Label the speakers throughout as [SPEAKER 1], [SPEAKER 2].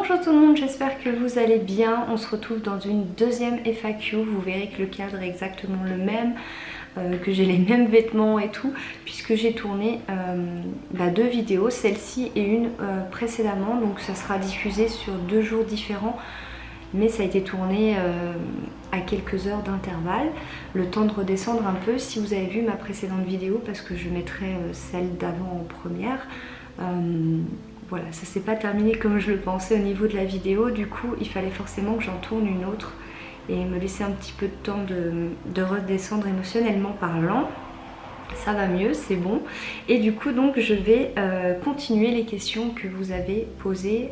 [SPEAKER 1] Bonjour tout le monde, j'espère que vous allez bien. On se retrouve dans une deuxième FAQ. Vous verrez que le cadre est exactement le même, que j'ai les mêmes vêtements et tout, puisque j'ai tourné deux vidéos, celle-ci et une précédemment. Donc ça sera diffusé sur 2 jours différents, mais ça a été tourné à quelques heures d'intervalle, le temps de redescendre un peu. Si vous avez vu ma précédente vidéo, parce que je mettrai celle d'avant en première, voilà, ça s'est pas terminé comme je le pensais au niveau de la vidéo. Du coup il fallait forcément que j'en tourne une autre et me laisser un petit peu de temps de redescendre émotionnellement parlant. Ça va mieux, c'est bon. Et du coup donc je vais continuer les questions que vous avez posées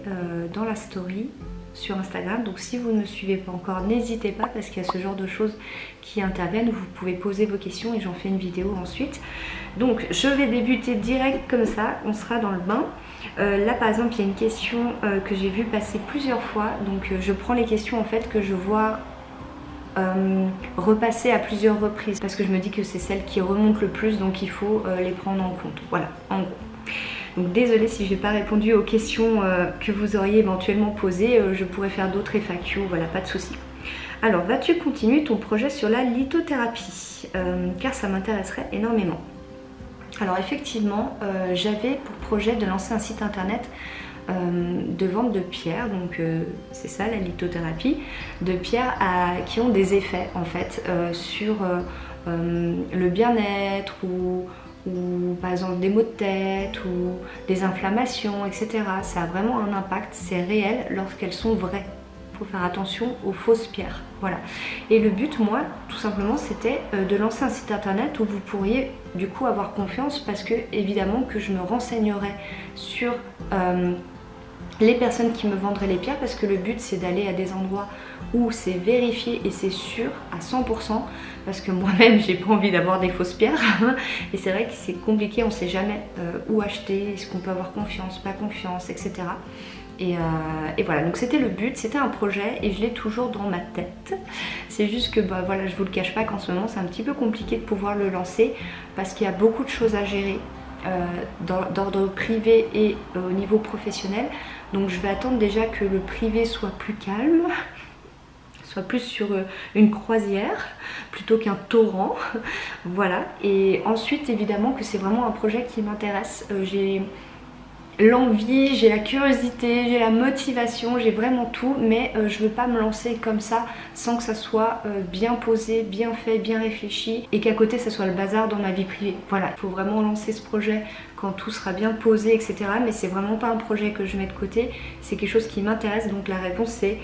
[SPEAKER 1] dans la story sur Instagram. Donc si vous ne me suivez pas encore, n'hésitez pas, parce qu'il y a ce genre de choses qui interviennent. Vous pouvez poser vos questions et j'en fais une vidéo ensuite. Donc je vais débuter direct comme ça, on sera dans le bain. Là par exemple il y a une question que j'ai vu passer plusieurs fois. Donc je prends les questions en fait que je vois repasser à plusieurs reprises, parce que je me dis que c'est celles qui remontent le plus, donc il faut les prendre en compte. Voilà, en gros. Donc désolée si je n'ai pas répondu aux questions que vous auriez éventuellement posées, je pourrais faire d'autres FAQ, voilà, pas de souci. Alors, vas-tu continuer ton projet sur la lithothérapie, car ça m'intéresserait énormément. Alors effectivement, j'avais pour projet de lancer un site internet de vente de pierres, donc c'est ça la lithothérapie, de pierres qui ont des effets en fait sur le bien-être ou par exemple des maux de tête ou des inflammations, etc. Ça a vraiment un impact, c'est réel lorsqu'elles sont vraies. Il faut faire attention aux fausses pierres. Voilà. Et le but, moi, tout simplement, c'était de lancer un site internet où vous pourriez du coup avoir confiance, parce que évidemment que je me renseignerais sur les personnes qui me vendraient les pierres, parce que le but c'est d'aller à des endroits où c'est vérifié et c'est sûr à 100%, parce que moi-même j'ai pas envie d'avoir des fausses pierres et c'est vrai que c'est compliqué, on sait jamais où acheter, est-ce qu'on peut avoir confiance, pas confiance, etc. Et voilà, donc c'était le but, c'était un projet et je l'ai toujours dans ma tête. C'est juste que voilà, je vous le cache pas qu'en ce moment c'est un petit peu compliqué de pouvoir le lancer, parce qu'il y a beaucoup de choses à gérer d'ordre privé et au niveau professionnel. Donc je vais attendre déjà que le privé soit plus calme, soit plus sur une croisière plutôt qu'un torrent. Voilà, et ensuite évidemment que c'est vraiment un projet qui m'intéresse. J'ai l'envie, j'ai la curiosité, j'ai la motivation, j'ai vraiment tout, mais je veux pas me lancer comme ça sans que ça soit bien posé, bien fait, bien réfléchi, et qu'à côté ça soit le bazar dans ma vie privée. Voilà, il faut vraiment lancer ce projet quand tout sera bien posé, etc. Mais c'est vraiment pas un projet que je mets de côté, c'est quelque chose qui m'intéresse. Donc la réponse c'est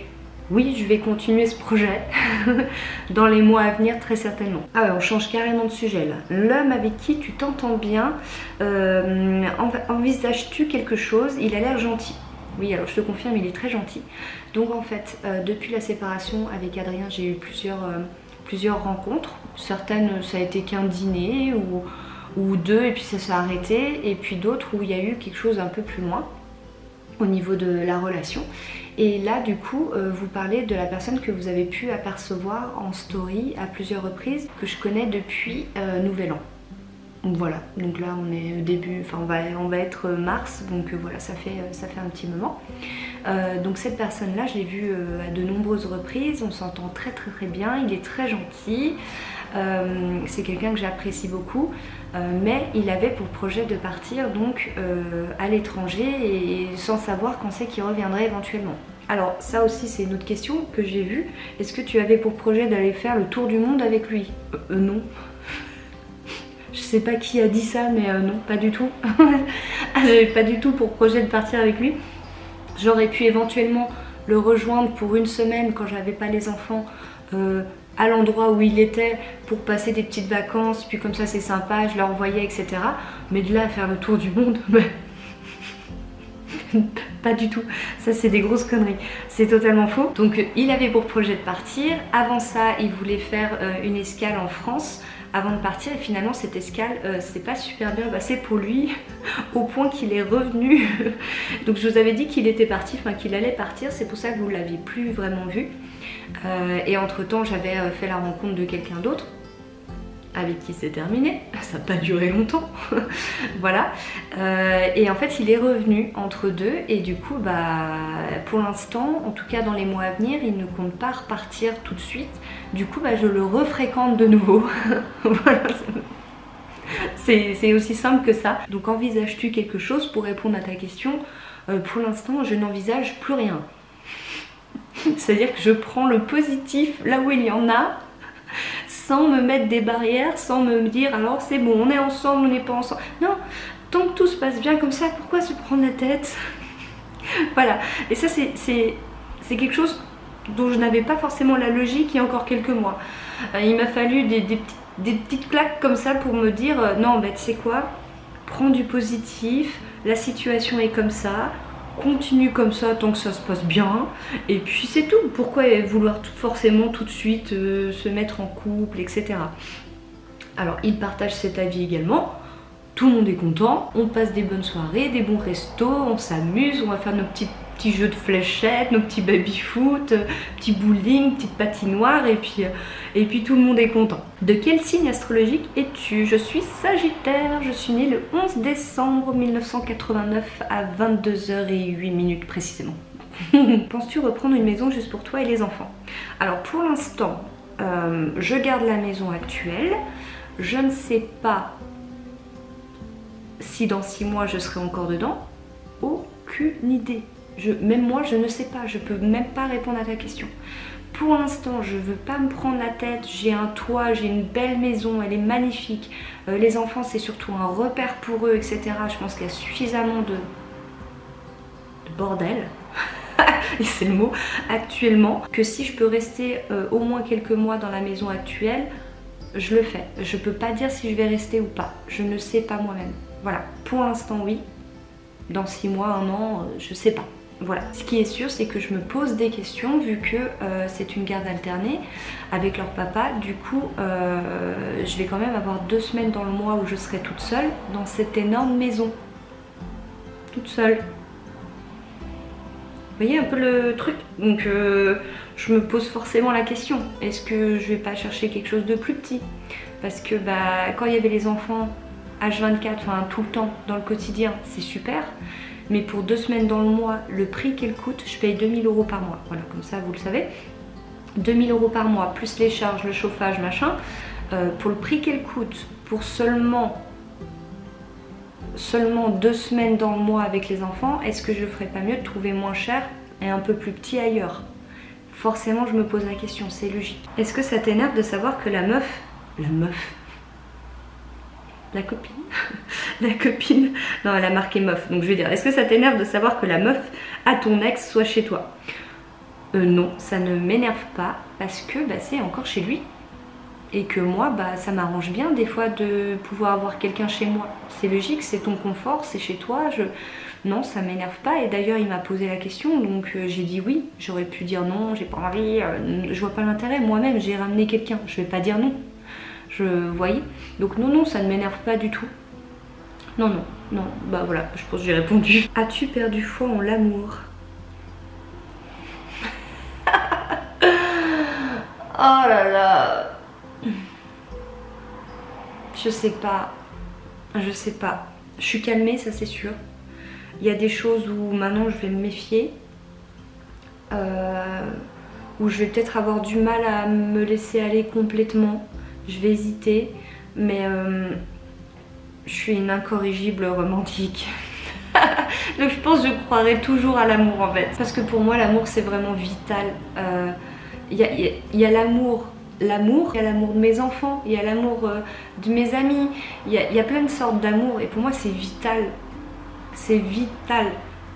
[SPEAKER 1] oui, je vais continuer ce projet dans les mois à venir, très certainement. Ah ouais, on change carrément de sujet là. L'homme avec qui tu t'entends bien, envisages-tu quelque chose? Il a l'air gentil. Oui, alors je te confirme, il est très gentil. Donc en fait, depuis la séparation avec Adrien, j'ai eu plusieurs rencontres. Certaines, ça a été qu'un dîner ou 2 et puis ça s'est arrêté. Et puis d'autres où il y a eu quelque chose un peu plus loin au niveau de la relation. Et là du coup vous parlez de la personne que vous avez pu apercevoir en story à plusieurs reprises, que je connais depuis Nouvel An. Donc voilà, donc là on est au début, enfin on va être mars, donc voilà, ça fait un petit moment. Donc cette personne là je l'ai vue à de nombreuses reprises, on s'entend très bien, il est très gentil, c'est quelqu'un que j'apprécie beaucoup, mais il avait pour projet de partir donc à l'étranger, et sans savoir quand c'est qu'il reviendrait éventuellement. Alors ça aussi c'est une autre question que j'ai vue. Est-ce que tu avais pour projet d'aller faire le tour du monde avec lui? Non. Je sais pas qui a dit ça, mais non, pas du tout. J'avais pas du tout pour projet de partir avec lui. J'aurais pu éventuellement le rejoindre pour une semaine quand j'avais pas les enfants à l'endroit où il était, pour passer des petites vacances, puis comme ça c'est sympa, je leur voyais, etc. Mais de là à faire le tour du monde, pas du tout, ça c'est des grosses conneries, c'est totalement faux. Donc il avait pour projet de partir, avant ça il voulait faire une escale en France avant de partir, et finalement cette escale c'est pas super bien passé pour lui au point qu'il est revenu. Donc je vous avais dit qu'il était parti, enfin qu'il allait partir, c'est pour ça que vous l'aviez plus vraiment vu. Et entre temps j'avais fait la rencontre de quelqu'un d'autre. avec qui c'est terminé, ça n'a pas duré longtemps, voilà. Et en fait il est revenu entre deux et du coup pour l'instant, en tout cas dans les mois à venir, il ne compte pas repartir tout de suite. Du coup je le refréquente de nouveau. Voilà. C'est aussi simple que ça. Donc envisages-tu quelque chose pour répondre à ta question? Pour l'instant je n'envisage plus rien. C'est-à-dire que je prends le positif là où il y en a, sans me mettre des barrières, sans me dire alors c'est bon, on est ensemble, on n'est pas ensemble. Non, tant que tout se passe bien comme ça, pourquoi se prendre la tête? Voilà, et ça c'est quelque chose dont je n'avais pas forcément la logique il y a encore quelques mois. Il m'a fallu des petites claques comme ça pour me dire non, tu sais quoi, prends du positif, la situation est comme ça, continue comme ça tant que ça se passe bien, et puis c'est tout. Pourquoi vouloir forcément tout de suite se mettre en couple, etc. Alors il partage cet avis également, tout le monde est content, on passe des bonnes soirées, des bons restos, on s'amuse, on va faire nos petits jeux de fléchettes, nos petits baby-foot, petit bowling, petite patinoire, et puis tout le monde est content. De quel signe astrologique es-tu? Je suis Sagittaire, je suis née le 11 décembre 1989 à 22h08 précisément. Penses-tu reprendre une maison juste pour toi et les enfants? Alors pour l'instant, je garde la maison actuelle, je ne sais pas si dans 6 mois je serai encore dedans, aucune idée. Même moi je ne sais pas, je peux même pas répondre à ta question. Pour l'instant je veux pas me prendre la tête, j'ai un toit, j'ai une belle maison, elle est magnifique. Les enfants c'est surtout un repère pour eux, etc. Je pense qu'il y a suffisamment de bordel, et c'est le mot, actuellement, que si je peux rester au moins quelques mois dans la maison actuelle, je le fais. Je peux pas dire si je vais rester ou pas, je ne sais pas moi-même. Voilà, pour l'instant oui, dans 6 mois, 1 an, je sais pas. Voilà, ce qui est sûr c'est que je me pose des questions vu que c'est une garde alternée avec leur papa. Du coup je vais quand même avoir 2 semaines dans le mois où je serai toute seule dans cette énorme maison. Toute seule. Vous voyez un peu le truc? Donc je me pose forcément la question, est-ce que je vais pas chercher quelque chose de plus petit? Parce que quand il y avait les enfants H24, enfin tout le temps dans le quotidien, c'est super. Mais pour 2 semaines dans le mois, le prix qu'elle coûte, je paye 2000 € par mois. Voilà, comme ça vous le savez. 2000 € par mois, plus les charges, le chauffage, machin. Pour le prix qu'elle coûte, pour seulement 2 semaines dans le mois avec les enfants, est-ce que je ferais pas mieux de trouver moins cher et un peu plus petit ailleurs? Forcément, je me pose la question, c'est logique. Est-ce que ça t'énerve de savoir que la copine, non elle a marqué meuf, donc je vais dire, est-ce que ça t'énerve de savoir que la meuf à ton ex soit chez toi? Non, ça ne m'énerve pas parce que c'est encore chez lui et que moi ça m'arrange bien des fois de pouvoir avoir quelqu'un chez moi. C'est logique, c'est ton confort, c'est chez toi. Non, ça m'énerve pas, et d'ailleurs il m'a posé la question, donc j'ai dit oui. J'aurais pu dire non, j'ai pas envie, je vois pas l'intérêt, moi-même j'ai ramené quelqu'un, je vais pas dire non. Vous voyez, donc non, ça ne m'énerve pas du tout. Non, voilà, je pense que j'ai répondu. As-tu perdu foi en l'amour? Oh là là, je sais pas. Je suis calmée, ça c'est sûr. Il y a des choses où maintenant je vais me méfier, où je vais peut-être avoir du mal à me laisser aller complètement. Je vais hésiter, mais je suis une incorrigible romantique. Donc je pense que je croirai toujours à l'amour en fait. Parce que pour moi l'amour c'est vraiment vital. Il y a l'amour, il y a l'amour de mes enfants, il y a l'amour de mes amis, il y a plein de sortes d'amour, et pour moi c'est vital. C'est vital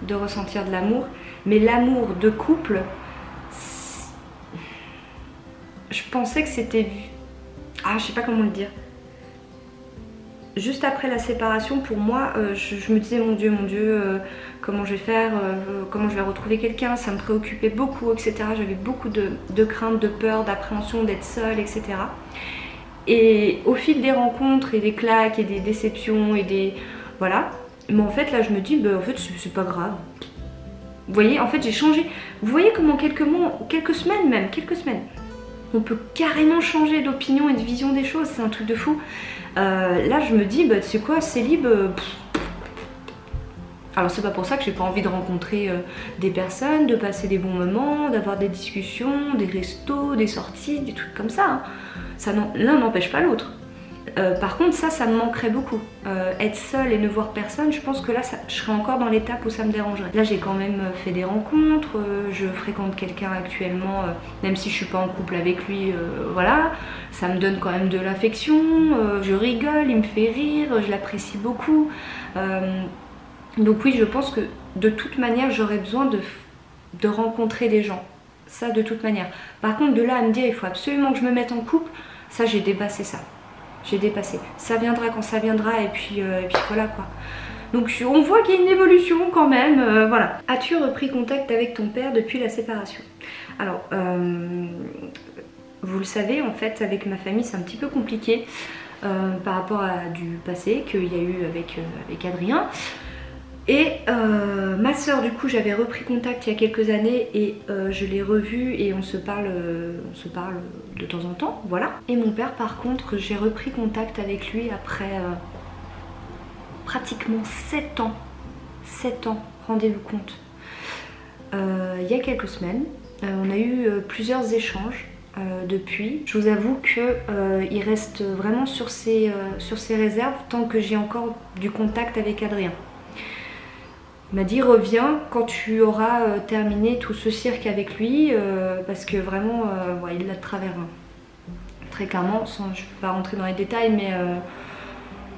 [SPEAKER 1] de ressentir de l'amour, mais l'amour de couple, je pensais que c'était... je sais pas comment le dire. Juste après la séparation, pour moi, je me disais mon Dieu, comment je vais faire, comment je vais retrouver quelqu'un, ça me préoccupait beaucoup, etc. J'avais beaucoup de craintes, de peur, d'appréhension d'être seule, etc. Et au fil des rencontres et des claques et des déceptions et des... Voilà. Mais en fait là je me dis, en fait c'est pas grave. Vous voyez, en fait j'ai changé. Vous voyez comment quelques semaines, on peut carrément changer d'opinion et de vision des choses, c'est un truc de fou. Là je me dis, bah, tu sais quoi, célib, alors c'est pas pour ça que j'ai pas envie de rencontrer des personnes, de passer des bons moments, d'avoir des discussions, des restos, des sorties, des trucs comme ça. Hein. L'un n'empêche pas l'autre. Par contre ça me manquerait beaucoup. Être seule et ne voir personne, je pense que là je serais encore dans l'étape où ça me dérangerait. Là j'ai quand même fait des rencontres, je fréquente quelqu'un actuellement, même si je suis pas en couple avec lui, voilà. Ça me donne quand même de l'affection, je rigole, il me fait rire, je l'apprécie beaucoup. Donc oui, je pense que de toute manière j'aurais besoin de rencontrer des gens. Ça de toute manière. Par contre de là à me dire il faut absolument que je me mette en couple, ça j'ai dépassé ça. J'ai dépassé. Ça viendra quand ça viendra et puis voilà quoi. Donc on voit qu'il y a une évolution quand même, voilà. As-tu repris contact avec ton père depuis la séparation? Alors, vous le savez en fait, avec ma famille c'est un petit peu compliqué par rapport à du passé qu'il y a eu avec Adrien. Et ma soeur du coup j'avais repris contact il y a quelques années et je l'ai revue et on se parle de temps en temps, voilà. Et mon père par contre j'ai repris contact avec lui après pratiquement 7 ans. 7 ans, rendez-vous compte. Il y a quelques semaines, on a eu plusieurs échanges depuis. Je vous avoue qu'il reste vraiment sur ses réserves tant que j'ai encore du contact avec Adrien. Il m'a dit reviens quand tu auras terminé tout ce cirque avec lui parce que vraiment ouais, il l'a de travers. Hein. Très clairement, je ne vais pas rentrer dans les détails mais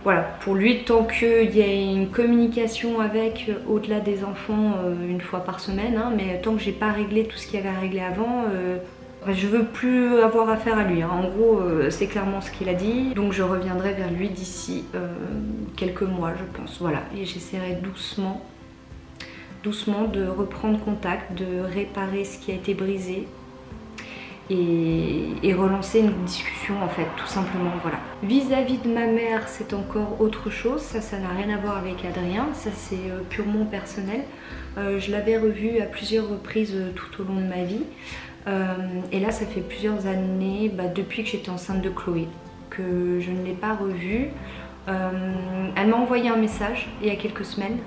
[SPEAKER 1] voilà, pour lui tant qu'il y a une communication avec au-delà des enfants une fois par semaine, hein, mais tant que j'ai pas réglé tout ce qu'il y avait à régler avant, je veux plus avoir affaire à lui. Hein. En gros c'est clairement ce qu'il a dit, donc je reviendrai vers lui d'ici quelques mois je pense. Voilà, et j'essaierai doucement de reprendre contact, de réparer ce qui a été brisé et relancer une discussion en fait, tout simplement, voilà. Vis-à-vis de ma mère, c'est encore autre chose, ça n'a rien à voir avec Adrien, ça c'est purement personnel. Je l'avais revu à plusieurs reprises tout au long de ma vie et là ça fait plusieurs années, depuis que j'étais enceinte de Chloé, que je ne l'ai pas revue. Elle m'a envoyé un message il y a quelques semaines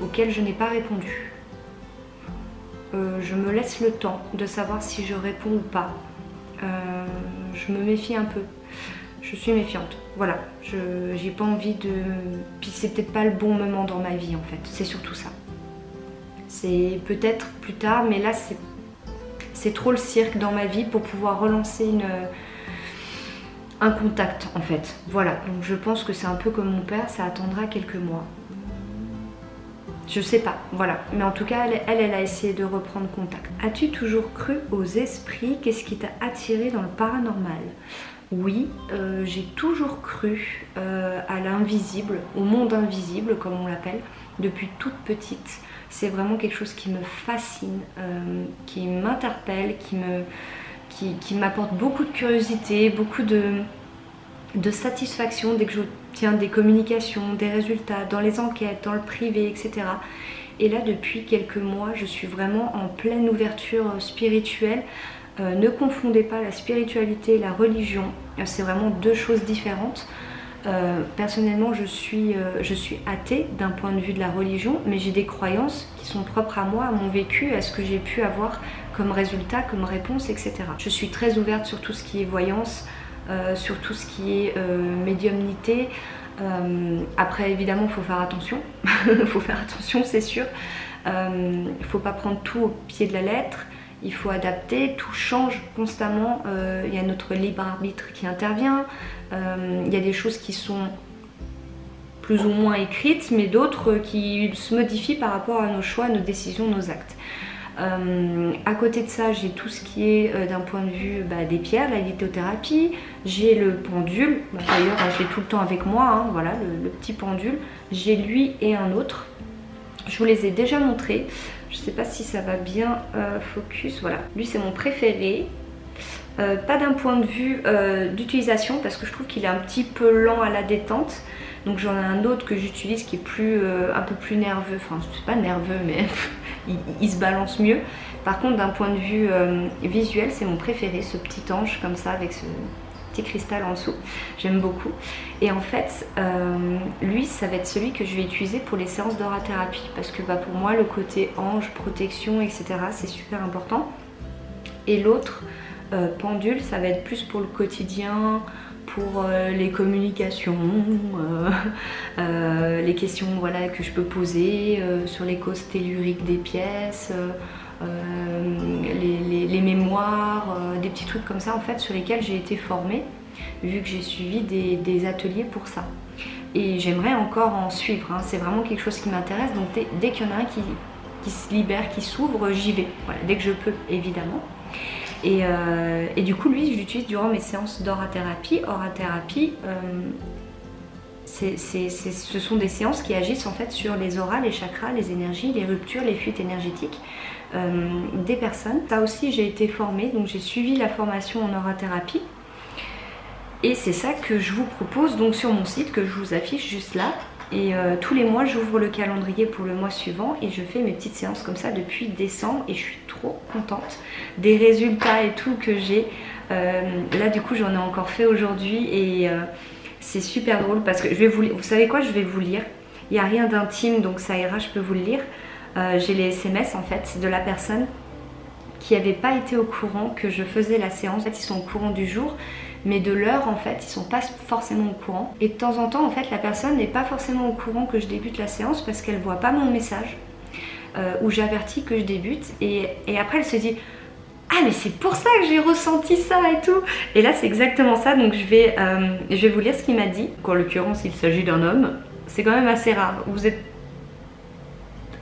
[SPEAKER 1] auquel je n'ai pas répondu. Je me laisse le temps de savoir si je réponds ou pas. Je me méfie un peu. Je suis méfiante. Voilà, j'ai pas envie de... Puis c'est peut-être pas le bon moment dans ma vie en fait. C'est surtout ça. C'est peut-être plus tard, mais là c'est trop le cirque dans ma vie pour pouvoir relancer un contact en fait. Voilà, donc je pense que c'est un peu comme mon père, ça attendra quelques mois. Je sais pas, voilà. Mais en tout cas, elle a essayé de reprendre contact. As-tu toujours cru aux esprits? Qu'est-ce qui t'a attiré dans le paranormal? Oui, j'ai toujours cru à l'invisible, au monde invisible comme on l'appelle, depuis toute petite. C'est vraiment quelque chose qui me fascine, qui m'interpelle, qui m'apporte beaucoup de curiosité, beaucoup de satisfaction dès que j'obtiens des communications, des résultats, dans les enquêtes, dans le privé, etc. Et là, depuis quelques mois, je suis vraiment en pleine ouverture spirituelle. Ne confondez pas la spiritualité et la religion, c'est vraiment deux choses différentes. Personnellement, je suis athée d'un point de vue de la religion, mais j'ai des croyances qui sont propres à moi, à mon vécu, à ce que j'ai pu avoir comme résultat, comme réponse, etc. Je suis très ouverte sur tout ce qui est voyance, sur tout ce qui est médiumnité. Après évidemment il faut faire attention, il faut faire attention c'est sûr, il ne faut pas prendre tout au pied de la lettre, il faut adapter, tout change constamment, il y a notre libre arbitre qui intervient, il y a des choses qui sont plus ou moins écrites mais d'autres qui se modifient par rapport à nos choix, nos décisions, nos actes. À côté de ça, j'ai tout ce qui est d'un point de vue des pierres, la lithothérapie, j'ai le pendule, d'ailleurs je l'ai tout le temps avec moi, hein, voilà le petit pendule, j'ai lui et un autre, je vous les ai déjà montrés, je sais pas si ça va bien focus, voilà, lui c'est mon préféré. Pas d'un point de vue d'utilisation parce que je trouve qu'il est un petit peu lent à la détente, donc j'en ai un autre que j'utilise qui est un peu plus nerveux, enfin c'est pas nerveux mais il se balance mieux. Par contre d'un point de vue visuel, c'est mon préféré, ce petit ange comme ça avec ce petit cristal en dessous, j'aime beaucoup. Et en fait lui ça va être celui que je vais utiliser pour les séances d'aura-thérapie, parce que pour moi le côté ange, protection, etc. c'est super important. Et l'autre pendule, ça va être plus pour le quotidien, pour les communications, les questions voilà, que je peux poser sur les causes telluriques des pièces, les mémoires, des petits trucs comme ça en fait sur lesquels j'ai été formée, vu que j'ai suivi des ateliers pour ça. Et j'aimerais encore en suivre, hein. C'est vraiment quelque chose qui m'intéresse, donc dès qu'il y en a un qui se libère, qui s'ouvre, j'y vais, voilà, dès que je peux évidemment. Et du coup lui je l'utilise durant mes séances d'aura-thérapie. Aura-thérapie, ce sont des séances qui agissent en fait sur les auras, les chakras, les énergies, les ruptures, les fuites énergétiques des personnes. Ça aussi j'ai été formée, donc j'ai suivi la formation en aura-thérapie. Et c'est ça que je vous propose donc sur mon site, que je vous affiche juste là. Et tous les mois j'ouvre le calendrier pour le mois suivant et je fais mes petites séances comme ça depuis décembre, et je suis trop contente des résultats et tout que j'ai. Là du coup j'en ai encore fait aujourd'hui et c'est super drôle parce que je vais vous savez quoi, je vais vous lire. Il n'y a rien d'intime donc ça ira, je peux vous le lire. J'ai les SMS en fait de la personne qui n'avait pas été au courant que je faisais la séance. En fait ils sont au courant du jour, mais de l'heure en fait ils sont pas forcément au courant. Et de temps en temps en fait la personne n'est pas forcément au courant que je débute la séance parce qu'elle voit pas mon message où j'avertis que je débute, et après elle se dit ah mais c'est pour ça que j'ai ressenti ça et tout. Et là c'est exactement ça, donc je vais vous lire ce qu'il m'a dit. En l'occurrence il s'agit d'un homme, c'est quand même assez rare. Vous êtes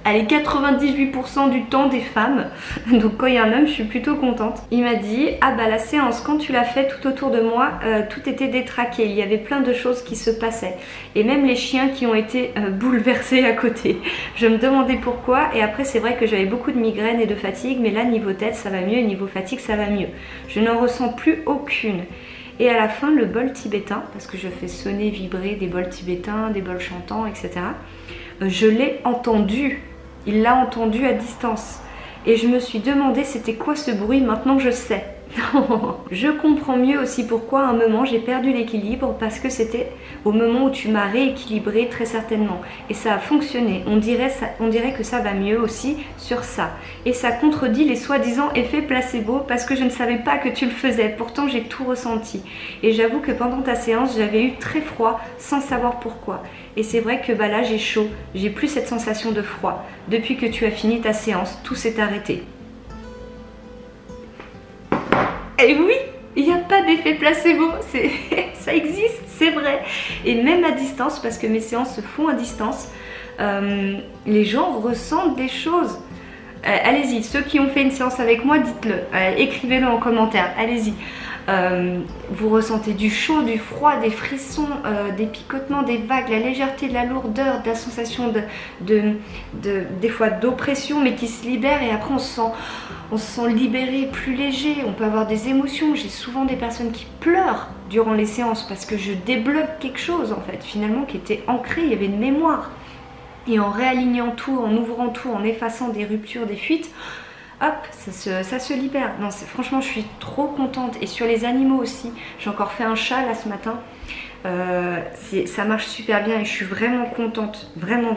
[SPEAKER 1] allez, 98% du temps des femmes, donc quand il y a un homme je suis plutôt contente. Il m'a dit ah bah la séance quand tu l'as fait, tout autour de moi tout était détraqué, il y avait plein de choses qui se passaient et même les chiens qui ont été bouleversés à côté. Je me demandais pourquoi, et après c'est vrai que j'avais beaucoup de migraines et de fatigue, mais là niveau tête ça va mieux et niveau fatigue ça va mieux, je n'en ressens plus aucune. Et à la fin le bol tibétain, parce que je fais sonner, vibrer des bols tibétains, des bols chantants, etc. Je l'ai entendu. Il l'a entendu à distance. Et je me suis demandé c'était quoi ce bruit, maintenant je sais. Je comprends mieux aussi pourquoi à un moment j'ai perdu l'équilibre, parce que c'était au moment où tu m'as rééquilibré très certainement. Et ça a fonctionné. On dirait que ça va mieux aussi sur ça. Et ça contredit les soi-disant effets placebo, parce que je ne savais pas que tu le faisais. Pourtant j'ai tout ressenti. Et j'avoue que pendant ta séance j'avais eu très froid sans savoir pourquoi. Et c'est vrai que là j'ai chaud, j'ai plus cette sensation de froid. Depuis que tu as fini ta séance, tout s'est arrêté. Et oui, il n'y a pas d'effet placebo, ça existe, c'est vrai. Et même à distance, parce que mes séances se font à distance, les gens ressentent des choses. Allez-y, ceux qui ont fait une séance avec moi, dites-le, écrivez-le en commentaire, allez-y. Vous ressentez du chaud, du froid, des frissons, des picotements, des vagues, la légèreté, de la lourdeur, de la sensation des fois d'oppression, mais qui se libère, et après on se sent libéré, plus léger. On peut avoir des émotions. J'ai souvent des personnes qui pleurent durant les séances parce que je débloque quelque chose en fait, finalement, qui était ancré, il y avait une mémoire. Et en réalignant tout, en ouvrant tout, en effaçant des ruptures, des fuites, hop, ça se libère. Non, franchement, je suis trop contente. Et sur les animaux aussi, j'ai encore fait un chat là ce matin. Ça marche super bien et je suis vraiment contente, vraiment.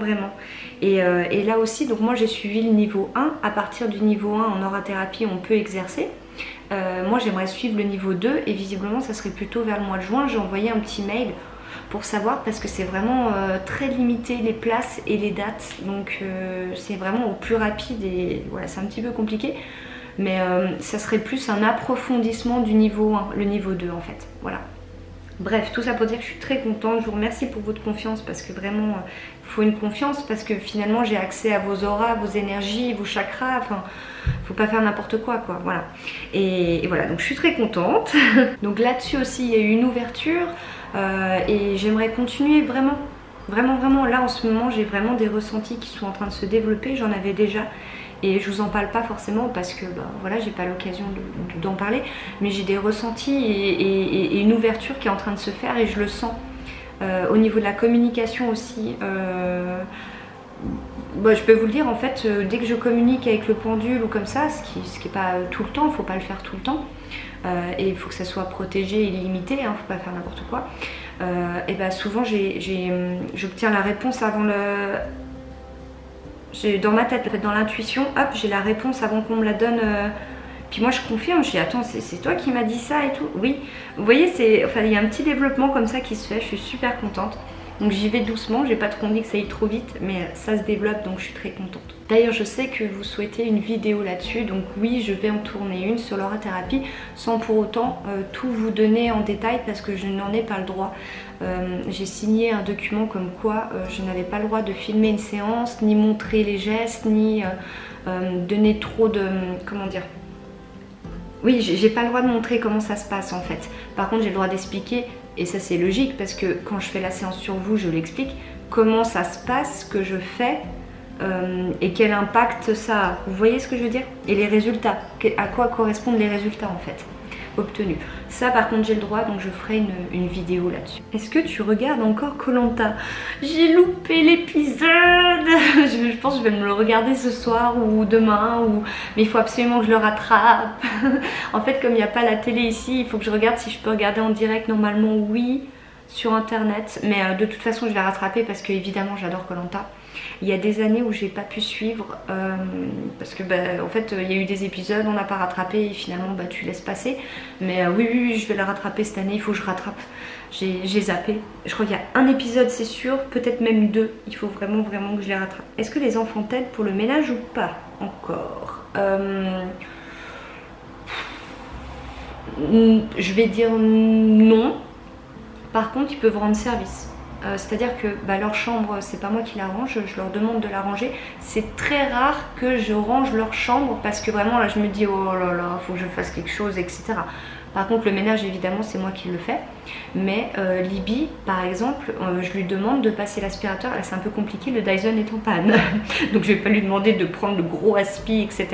[SPEAKER 1] Et là aussi, donc moi j'ai suivi le niveau 1. À partir du niveau 1 en aura-thérapie, on peut exercer. Moi j'aimerais suivre le niveau 2 et visiblement ça serait plutôt vers le mois de juin. J'ai envoyé un petit mail pour savoir, parce que c'est vraiment très limité les places et les dates, donc c'est vraiment au plus rapide et voilà, c'est un petit peu compliqué, mais ça serait plus un approfondissement du niveau 1, le niveau 2 en fait, voilà. Bref, tout ça pour dire que je suis très contente, je vous remercie pour votre confiance, parce que vraiment il faut une confiance, parce que finalement j'ai accès à vos auras, vos énergies, vos chakras, enfin faut pas faire n'importe quoi, voilà. Et voilà, donc je suis très contente. Donc là-dessus aussi il y a eu une ouverture et j'aimerais continuer vraiment, là en ce moment j'ai vraiment des ressentis qui sont en train de se développer, j'en avais déjà. Et je vous en parle pas forcément parce que voilà, j'ai pas l'occasion d'en parler, mais j'ai des ressentis et une ouverture qui est en train de se faire et je le sens. Au niveau de la communication aussi, bah, je peux vous le dire, en fait, dès que je communique avec le pendule ou comme ça, ce qui est pas tout le temps, il faut pas le faire tout le temps, et il faut que ça soit protégé et limité, hein, faut pas faire n'importe quoi, et bah souvent j'obtiens la réponse avant le... Dans ma tête, en fait, dans l'intuition, hop, j'ai la réponse avant qu'on me la donne. Puis moi je confirme, je dis attends, c'est toi qui m'as dit ça et tout. Oui, vous voyez, enfin, il y a un petit développement comme ça qui se fait, je suis super contente. Donc j'y vais doucement, j'ai pas trop envie que ça aille trop vite, mais ça se développe, donc je suis très contente. D'ailleurs, je sais que vous souhaitez une vidéo là-dessus, donc oui, je vais en tourner une sur l'aurathérapie, sans pour autant tout vous donner en détail, parce que je n'en ai pas le droit. J'ai signé un document comme quoi je n'avais pas le droit de filmer une séance, ni montrer les gestes, ni donner trop de... comment dire ? Oui, j'ai pas le droit de montrer comment ça se passe en fait. Par contre, j'ai le droit d'expliquer, et ça c'est logique parce que quand je fais la séance sur vous, je l'explique, comment ça se passe, ce que je fais et quel impact ça a. Vous voyez ce que je veux dire? Et les résultats, à quoi correspondent les résultats en fait obtenus. Ça par contre j'ai le droit, donc je ferai une vidéo là-dessus. Est-ce que tu regardes encore Koh-Lanta? J'ai loupé l'épisode. Je pense que je vais me le regarder ce soir ou demain, mais il faut absolument que je le rattrape. En fait, comme il n'y a pas la télé ici, il faut que je regarde si je peux regarder en direct. Normalement oui, sur internet, mais de toute façon je vais rattraper parce que évidemment j'adore Koh-Lanta. Il y a des années où j'ai pas pu suivre parce que en fait il y a eu des épisodes, on n'a pas rattrapé et finalement tu laisses passer. Mais oui, je vais la rattraper cette année, il faut que je rattrape. J'ai zappé. Je crois qu'il y a un épisode, c'est sûr, peut-être même 2. Il faut vraiment que je les rattrape. Est-ce que les enfants t'aident pour le ménage ou pas encore? Je vais dire non. Par contre, ils peuvent rendre service. C'est-à-dire que leur chambre, c'est pas moi qui la range, je leur demande de la ranger. C'est très rare que je range leur chambre parce que vraiment là je me dis oh là là, faut que je fasse quelque chose, etc. Par contre le ménage évidemment c'est moi qui le fais. Mais Libby par exemple, je lui demande de passer l'aspirateur. Là c'est un peu compliqué, le Dyson est en panne. Donc je vais pas lui demander de prendre le gros aspi, etc.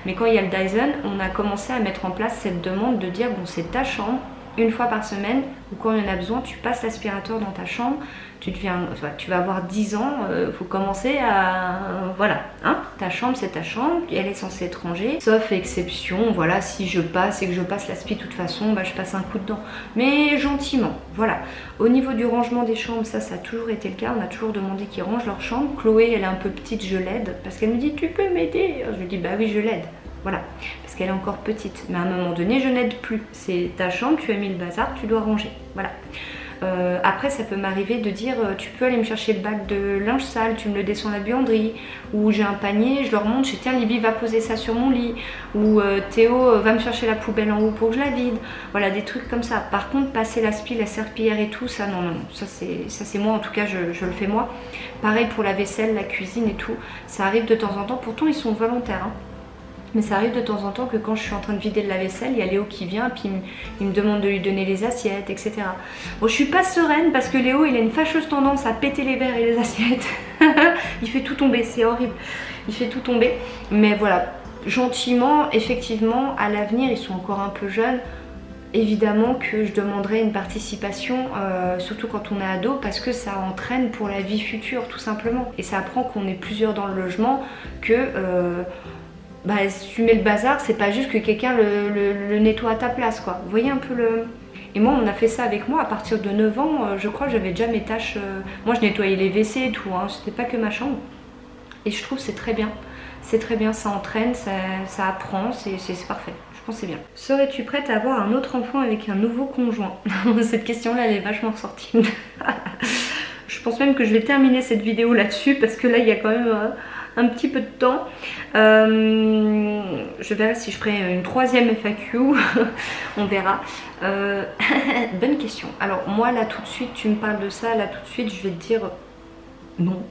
[SPEAKER 1] Mais quand il y a le Dyson, on a commencé à mettre en place cette demande de dire bon c'est ta chambre. Une fois par semaine, ou quand il y en a besoin, tu passes l'aspirateur dans ta chambre, tu vas avoir 10 ans, faut commencer à... voilà, hein, ta chambre c'est ta chambre, elle est censée être rangée, sauf exception, voilà, si je passe et que je passe l'aspi de toute façon, je passe un coup dedans, mais gentiment, voilà. Au niveau du rangement des chambres, ça a toujours été le cas, on a toujours demandé qu'ils rangent leur chambre. Chloé, elle est un peu petite, je l'aide, parce qu'elle me dit, tu peux m'aider? Je lui dis, bah oui, je l'aide. Voilà, parce qu'elle est encore petite. Mais à un moment donné, je n'aide plus. C'est ta chambre, tu as mis le bazar, tu dois ranger. Voilà. Après, ça peut m'arriver de dire, tu peux aller me chercher le bac de linge sale, tu me le descends à la buanderie. Ou j'ai un panier, je leur montre, je dis, tiens, Libby va poser ça sur mon lit. Ou Théo va me chercher la poubelle en haut pour que je la vide. Voilà, des trucs comme ça. Par contre, passer l'aspi, la serpillière et tout, ça, non. Ça, c'est moi, en tout cas, je le fais moi. Pareil pour la vaisselle, la cuisine et tout. Ça arrive de temps en temps. Pourtant, ils sont volontaires, hein. Mais ça arrive de temps en temps que quand je suis en train de vider de la vaisselle, il y a Léo qui vient et puis il me demande de lui donner les assiettes, etc. Bon, je suis pas sereine parce que Léo, il a une fâcheuse tendance à péter les verres et les assiettes. Il fait tout tomber, c'est horrible. Il fait tout tomber. Mais voilà, gentiment, effectivement, à l'avenir, ils sont encore un peu jeunes. Évidemment que je demanderai une participation, surtout quand on est ado, parce que ça entraîne pour la vie future, tout simplement. Et ça apprend qu'on est plusieurs dans le logement, que... si tu mets le bazar, c'est pas juste que quelqu'un le nettoie à ta place, quoi. Vous voyez un peu le... Et moi, on a fait ça avec moi à partir de 9 ans. Je crois que j'avais déjà mes tâches... Moi, je nettoyais les WC et tout, hein. C'était pas que ma chambre. Et je trouve que c'est très bien. C'est très bien, ça entraîne, ça apprend, c'est parfait. Je pense que c'est bien. Serais-tu prête à avoir un autre enfant avec un nouveau conjoint? Cette question-là, elle est vachement ressortie. Je pense même que je vais terminer cette vidéo là-dessus parce que là, il y a quand même... un petit peu de temps. Je verrai si je ferai une 3e FAQ. On verra. Bonne question. Alors moi là tout de suite, tu me parles de ça, là tout de suite je vais te dire non.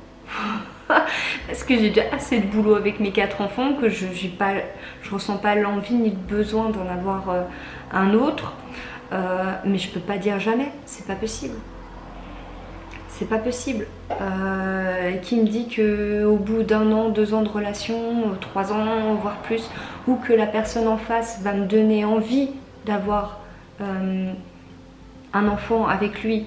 [SPEAKER 1] Parce que j'ai déjà assez de boulot avec mes 4 enfants que je ressens pas l'envie ni le besoin d'en avoir un autre. Mais je peux pas dire jamais, c'est pas possible. C'est pas possible. Qui me dit qu'au bout d'1 an, 2 ans de relation, 3 ans, voire plus, ou que la personne en face va me donner envie d'avoir un enfant avec lui,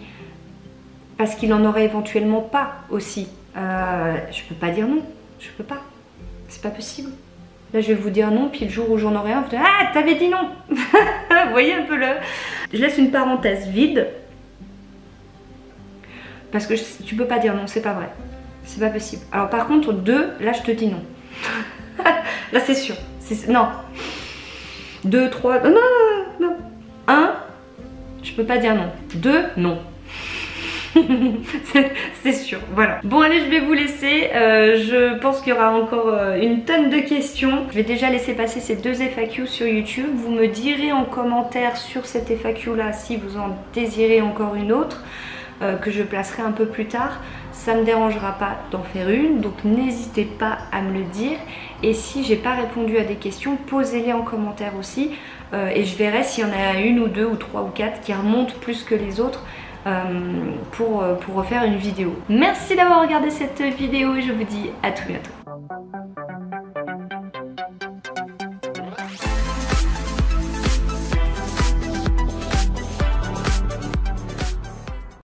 [SPEAKER 1] parce qu'il en aurait éventuellement pas aussi. Je peux pas dire non. Je peux pas. C'est pas possible. Là, je vais vous dire non, puis le jour où j'en aurai un, vous dites ah, t'avais dit non. Vous voyez un peu le... Je laisse une parenthèse vide. Parce que tu peux pas dire non, c'est pas vrai. C'est pas possible. Alors par contre, 2, là, je te dis non. Là, c'est sûr. Non. 2, 3, non, non, non. 1, je peux pas dire non. 2, non. C'est sûr, voilà. Bon allez, je vais vous laisser. Je pense qu'il y aura encore une tonne de questions. Je vais déjà laisser passer ces 2 FAQ sur YouTube. Vous me direz en commentaire sur cette FAQ là si vous en désirez encore une autre, que je placerai un peu plus tard. Ça me dérangera pas d'en faire une, donc n'hésitez pas à me le dire. Et si j'ai pas répondu à des questions, posez-les en commentaire aussi, et je verrai s'il y en a une ou 2 ou 3 ou 4 qui remontent plus que les autres pour refaire une vidéo. Merci d'avoir regardé cette vidéo et je vous dis à tout bientôt.